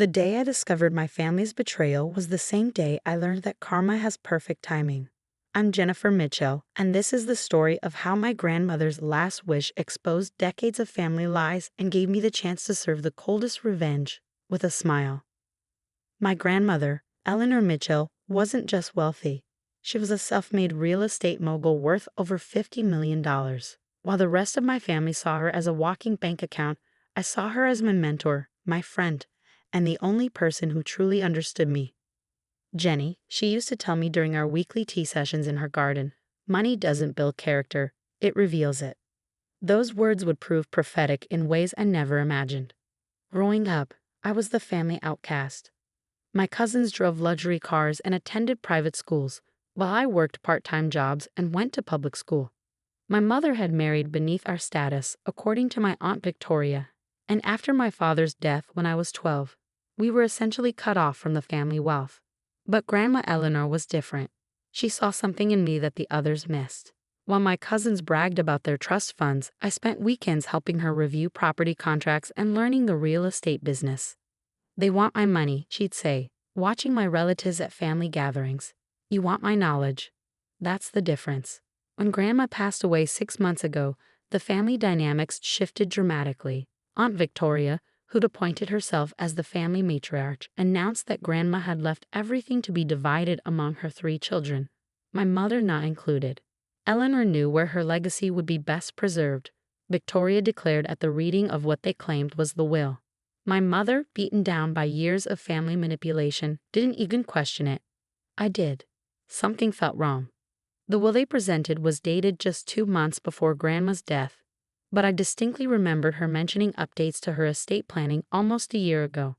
The day I discovered my family's betrayal was the same day I learned that karma has perfect timing. I'm Jennifer Mitchell, and this is the story of how my grandmother's last wish exposed decades of family lies and gave me the chance to serve the coldest revenge with a smile. My grandmother, Eleanor Mitchell, wasn't just wealthy. She was a self-made real estate mogul worth over $50 million. While the rest of my family saw her as a walking bank account, I saw her as my mentor, my friend, and the only person who truly understood me. Jenny, she used to tell me during our weekly tea sessions in her garden, money doesn't build character, it reveals it. Those words would prove prophetic in ways I never imagined. Growing up, I was the family outcast. My cousins drove luxury cars and attended private schools, while I worked part-time jobs and went to public school. My mother had married beneath our status, according to my Aunt Victoria, and after my father's death when I was 12, we were essentially cut off from the family wealth. But Grandma Eleanor was different. She saw something in me that the others missed. While my cousins bragged about their trust funds, I spent weekends helping her review property contracts and learning the real estate business. "They want my money," she'd say, watching my relatives at family gatherings. "You want my knowledge." That's the difference. When Grandma passed away 6 months ago, the family dynamics shifted dramatically. Aunt Victoria, who'd appointed herself as the family matriarch, announced that Grandma had left everything to be divided among her 3 children, my mother not included. Eleanor knew where her legacy would be best preserved. Victoria declared at the reading of what they claimed was the will. My mother, beaten down by years of family manipulation, didn't even question it. I did. Something felt wrong. The will they presented was dated just 2 months before Grandma's death, but I distinctly remembered her mentioning updates to her estate planning almost a year ago.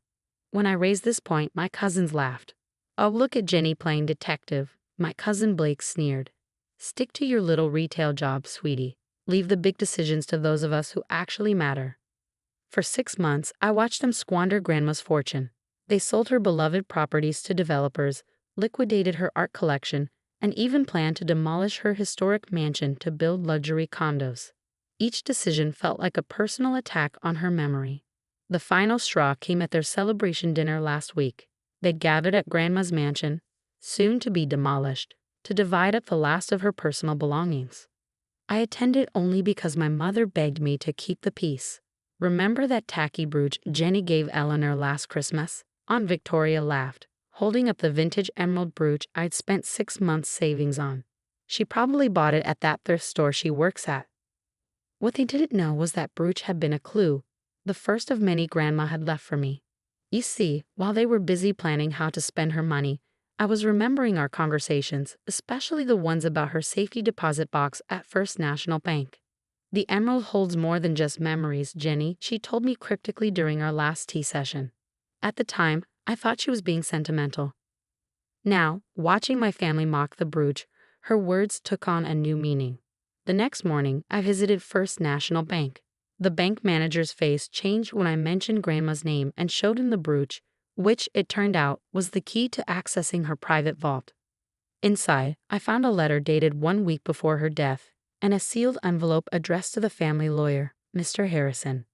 When I raised this point, my cousins laughed. "Oh, look at Jenny playing detective," my cousin Blake sneered. "Stick to your little retail job, sweetie. Leave the big decisions to those of us who actually matter." For 6 months, I watched them squander Grandma's fortune. They sold her beloved properties to developers, liquidated her art collection, and even planned to demolish her historic mansion to build luxury condos. Each decision felt like a personal attack on her memory. The final straw came at their celebration dinner last week. They gathered at Grandma's mansion, soon to be demolished, to divide up the last of her personal belongings. I attended only because my mother begged me to keep the peace. "Remember that tacky brooch Jenny gave Eleanor last Christmas?" Aunt Victoria laughed, holding up the vintage emerald brooch I'd spent 6 months' savings on. "She probably bought it at that thrift store she works at." What they didn't know was that brooch had been a clue, the first of many Grandma had left for me. You see, while they were busy planning how to spend her money, I was remembering our conversations, especially the ones about her safety deposit box at First National Bank. "The emerald holds more than just memories, Jenny," she told me cryptically during our last tea session. At the time, I thought she was being sentimental. Now, watching my family mock the brooch, her words took on a new meaning. The next morning, I visited First National Bank. The bank manager's face changed when I mentioned Grandma's name and showed him the brooch, which, it turned out, was the key to accessing her private vault. Inside, I found a letter dated 1 week before her death, and a sealed envelope addressed to the family lawyer, Mr. Harrison.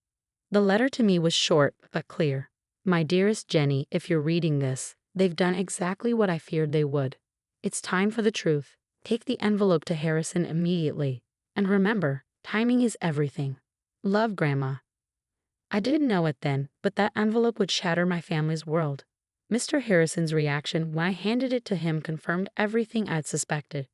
The letter to me was short but clear. "My dearest Jenny, if you're reading this, they've done exactly what I feared they would. It's time for the truth. Take the envelope to Harrison immediately. And remember, timing is everything. Love, Grandma." I didn't know it then, but that envelope would shatter my family's world. Mr. Harrison's reaction when I handed it to him confirmed everything I'd suspected.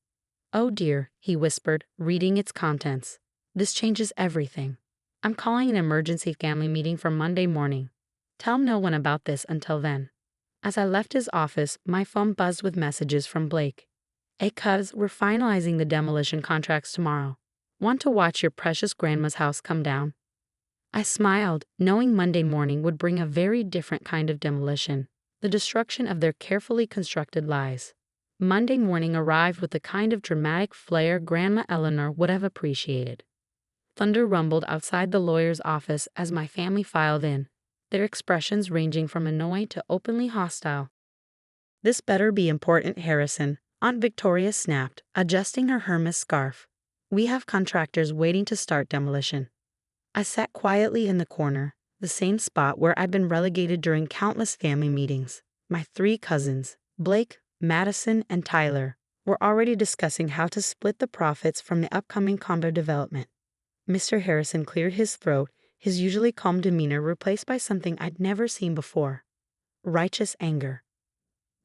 "Oh dear," he whispered, reading its contents. "This changes everything. I'm calling an emergency family meeting for Monday morning. Tell no one about this until then." As I left his office, my phone buzzed with messages from Blake. "Hey cuz, we're finalizing the demolition contracts tomorrow. Want to watch your precious grandma's house come down?" I smiled, knowing Monday morning would bring a very different kind of demolition, the destruction of their carefully constructed lies. Monday morning arrived with the kind of dramatic flair Grandma Eleanor would have appreciated. Thunder rumbled outside the lawyer's office as my family filed in, their expressions ranging from annoyed to openly hostile. "This better be important, Harrison," Aunt Victoria snapped, adjusting her Hermes scarf. "We have contractors waiting to start demolition." I sat quietly in the corner, the same spot where I'd been relegated during countless family meetings. My 3 cousins, Blake, Madison, and Tyler, were already discussing how to split the profits from the upcoming condo development. Mr. Harrison cleared his throat, his usually calm demeanor replaced by something I'd never seen before: righteous anger.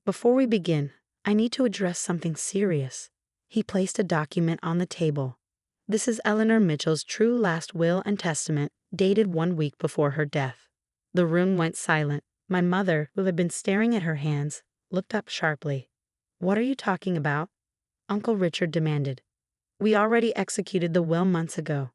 "Before we begin, I need to address something serious." He placed a document on the table. "This is Eleanor Mitchell's true last will and testament, dated 1 week before her death." The room went silent. My mother, who had been staring at her hands, looked up sharply. "What are you talking about?" Uncle Richard demanded. "We already executed the will months ago."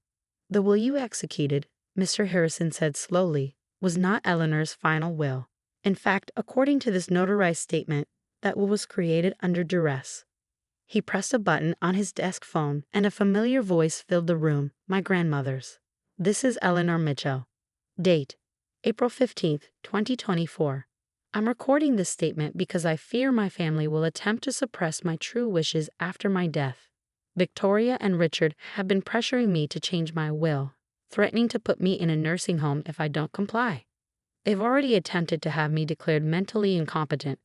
"The will you executed," Mr. Harrison said slowly, "was not Eleanor's final will. In fact, according to this notarized statement, that will was created under duress." He pressed a button on his desk phone, and a familiar voice filled the room, my grandmother's. "This is Eleanor Mitchell. Date: April 15th, 2024. I'm recording this statement because I fear my family will attempt to suppress my true wishes after my death. Victoria and Richard have been pressuring me to change my will, threatening to put me in a nursing home if I don't comply. They've already attempted to have me declared mentally incompetent."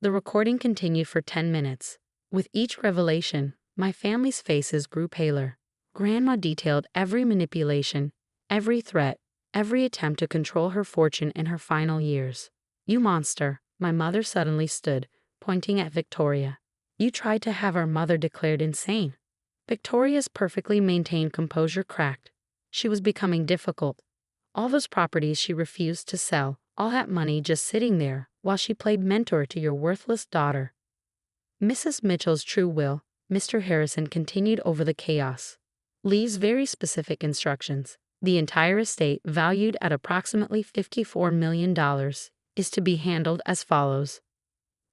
The recording continued for 10 minutes. With each revelation, my family's faces grew paler. Grandma detailed every manipulation, every threat, every attempt to control her fortune in her final years. "You monster," my mother suddenly stood, pointing at Victoria. "You tried to have our mother declared insane." Victoria's perfectly maintained composure cracked. She was becoming difficult. All those properties she refused to sell, all that money just sitting there, while she played mentor to your worthless daughter. Mrs. Mitchell's true will, Mr. Harrison continued over the chaos, leaves very specific instructions. The entire estate, valued at approximately $54 million, is to be handled as follows.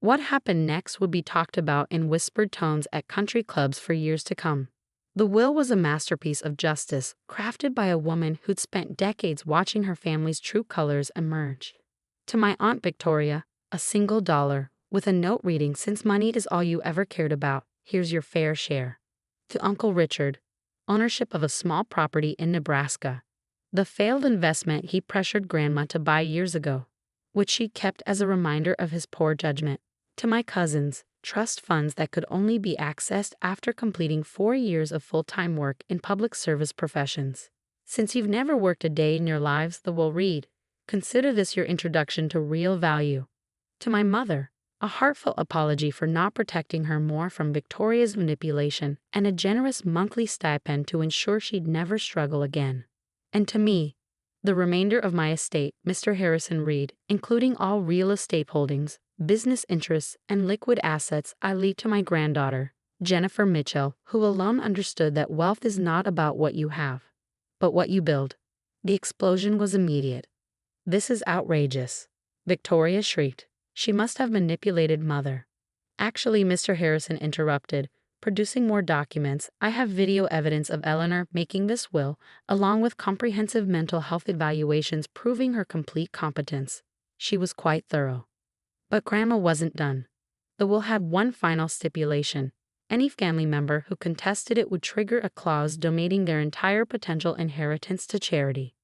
What happened next would be talked about in whispered tones at country clubs for years to come. The will was a masterpiece of justice, crafted by a woman who'd spent decades watching her family's true colors emerge. To my Aunt Victoria, a single dollar, with a note reading, "Since money is all you ever cared about, here's your fair share." To Uncle Richard, ownership of a small property in Nebraska, the failed investment he pressured Grandma to buy years ago, which she kept as a reminder of his poor judgment. To my cousins, trust funds that could only be accessed after completing 4 years of full-time work in public service professions. Since you've never worked a day in your lives, the will read, consider this your introduction to real value. To my mother, a heartfelt apology for not protecting her more from Victoria's manipulation, and a generous monthly stipend to ensure she'd never struggle again. And to me, the remainder of my estate, Mr. Harrison read, including all real estate holdings, business interests, and liquid assets, I leave to my granddaughter, Jennifer Mitchell, who alone understood that wealth is not about what you have, but what you build. The explosion was immediate. "This is outrageous," Victoria shrieked. "She must have manipulated Mother." "Actually," Mr. Harrison interrupted, producing more documents, "I have video evidence of Eleanor making this will, along with comprehensive mental health evaluations proving her complete competence. She was quite thorough." But Grandma wasn't done. The will had one final stipulation. Any family member who contested it would trigger a clause donating their entire potential inheritance to charity.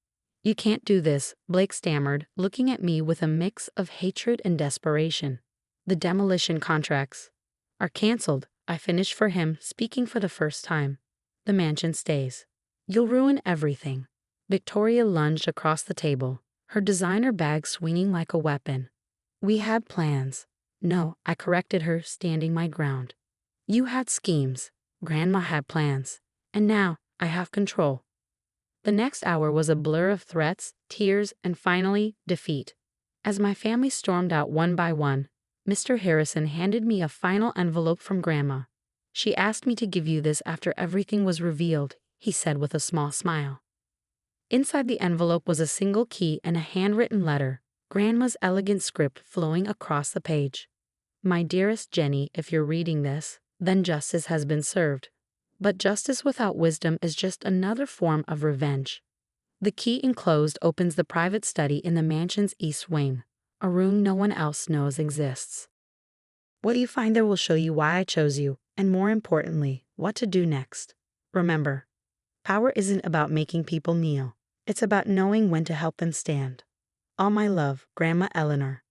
"You can't do this," Blake stammered, looking at me with a mix of hatred and desperation. "The demolition contracts are canceled," I finished for him, speaking for the first time. "The mansion stays." "You'll ruin everything." Victoria lunged across the table, her designer bag swinging like a weapon. "We had plans." "No," I corrected her, standing my ground. "You had schemes. Grandma had plans. And now, I have control." The next hour was a blur of threats, tears, and finally, defeat. As my family stormed out one by one, Mr. Harrison handed me a final envelope from Grandma. "She asked me to give you this after everything was revealed," he said with a small smile. Inside the envelope was a single key and a handwritten letter, Grandma's elegant script flowing across the page. "My dearest Jenny, if you're reading this, then justice has been served. But justice without wisdom is just another form of revenge." The key enclosed opens the private study in the mansion's east wing, a room no one else knows exists. What you find there will show you why I chose you, and more importantly, what to do next. Remember, power isn't about making people kneel. It's about knowing when to help them stand. All my love, Grandma Eleanor.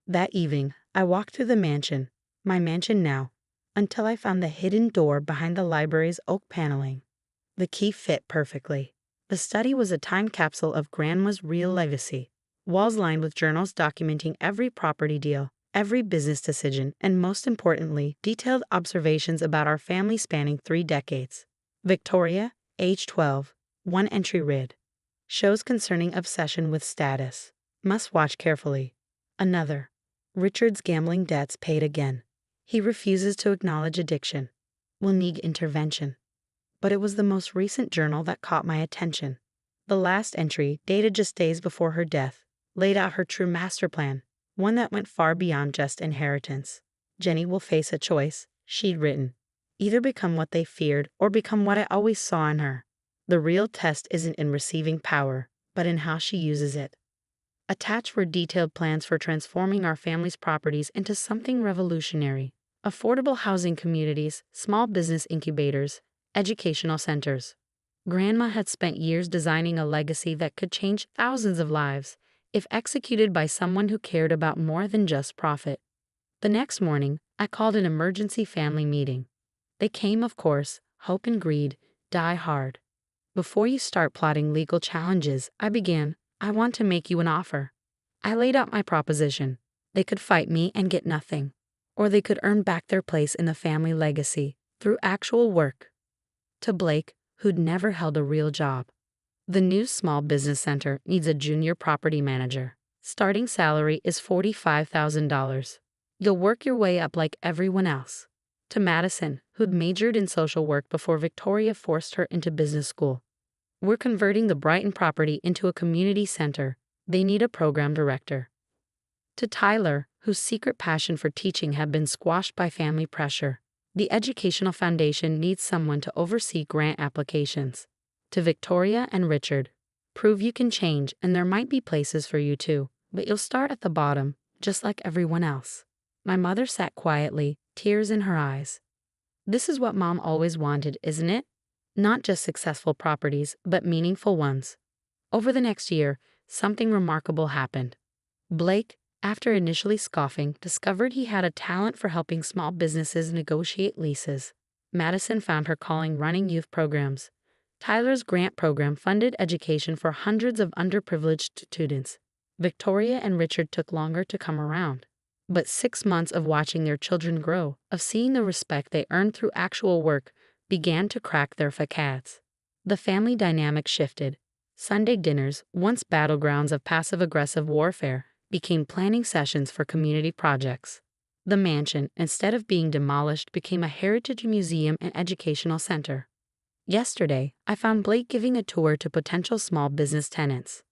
That evening, I walked through the mansion, my mansion now, until I found the hidden door behind the library's oak paneling. The key fit perfectly. The study was a time capsule of Grandma's real legacy. Walls lined with journals documenting every property deal, every business decision, and most importantly, detailed observations about our family spanning 3 decades. Victoria, age 12, one entry read. Shows concerning obsession with status. Must watch carefully. Another. Richard's gambling debts paid again. He refuses to acknowledge addiction. Will need intervention. But it was the most recent journal that caught my attention. The last entry, dated just days before her death, laid out her true master plan, one that went far beyond just inheritance. Jenny will face a choice, she'd written. Either become what they feared or become what I always saw in her. The real test isn't in receiving power, but in how she uses it. Attached were detailed plans for transforming our family's properties into something revolutionary. Affordable housing communities, small business incubators, educational centers. Grandma had spent years designing a legacy that could change thousands of lives, if executed by someone who cared about more than just profit. The next morning, I called an emergency family meeting. They came, of course, hope and greed, die hard. Before you start plotting legal challenges, I began, I want to make you an offer. I laid out my proposition. They could fight me and get nothing. Or they could earn back their place in the family legacy, through actual work. To Blake, who'd never held a real job. The new small business center needs a junior property manager. Starting salary is $45,000. You'll work your way up like everyone else. To Madison, who'd majored in social work before Victoria forced her into business school. We're converting the Brighton property into a community center. They need a program director. To Tyler, whose secret passion for teaching had been squashed by family pressure. The Educational Foundation needs someone to oversee grant applications. To Victoria and Richard, prove you can change and there might be places for you too, but you'll start at the bottom, just like everyone else. My mother sat quietly, tears in her eyes. This is what Mom always wanted, isn't it? Not just successful properties, but meaningful ones. Over the next year, something remarkable happened. Blake, after initially scoffing, discovered he had a talent for helping small businesses negotiate leases. Madison found her calling running youth programs. Tyler's grant program funded education for hundreds of underprivileged students. Victoria and Richard took longer to come around. But 6 months of watching their children grow, of seeing the respect they earned through actual work, began to crack their facades. The family dynamic shifted. Sunday dinners, once battlegrounds of passive-aggressive warfare, became planning sessions for community projects. The mansion, instead of being demolished, became a heritage museum and educational center. Yesterday, I found Blake giving a tour to potential small business tenants.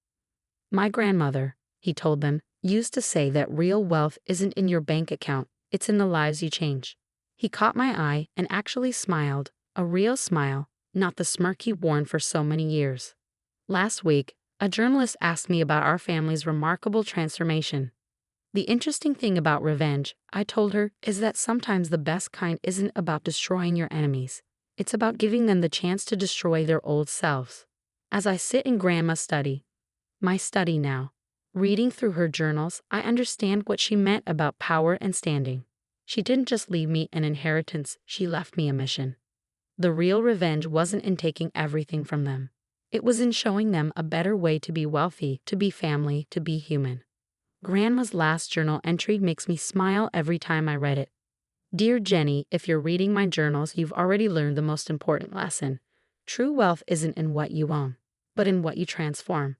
My grandmother, he told them, used to say that real wealth isn't in your bank account, it's in the lives you change. He caught my eye and actually smiled, a real smile, not the smirk he worn for so many years. Last week, a journalist asked me about our family's remarkable transformation. The interesting thing about revenge, I told her, is that sometimes the best kind isn't about destroying your enemies. It's about giving them the chance to destroy their old selves. As I sit in Grandma's study, my study now, reading through her journals, I understand what she meant about power and standing. She didn't just leave me an inheritance, she left me a mission. The real revenge wasn't in taking everything from them. It was in showing them a better way to be wealthy, to be family, to be human. Grandma's last journal entry makes me smile every time I read it. Dear Jenny, if you're reading my journals, you've already learned the most important lesson. True wealth isn't in what you own, but in what you transform.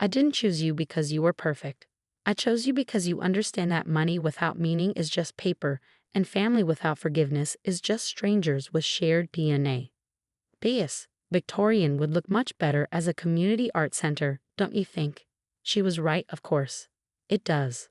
I didn't choose you because you were perfect. I chose you because you understand that money without meaning is just paper, and family without forgiveness is just strangers with shared DNA. P.S. Victorian would look much better as a community art center, don't you think? She was right, of course. It does.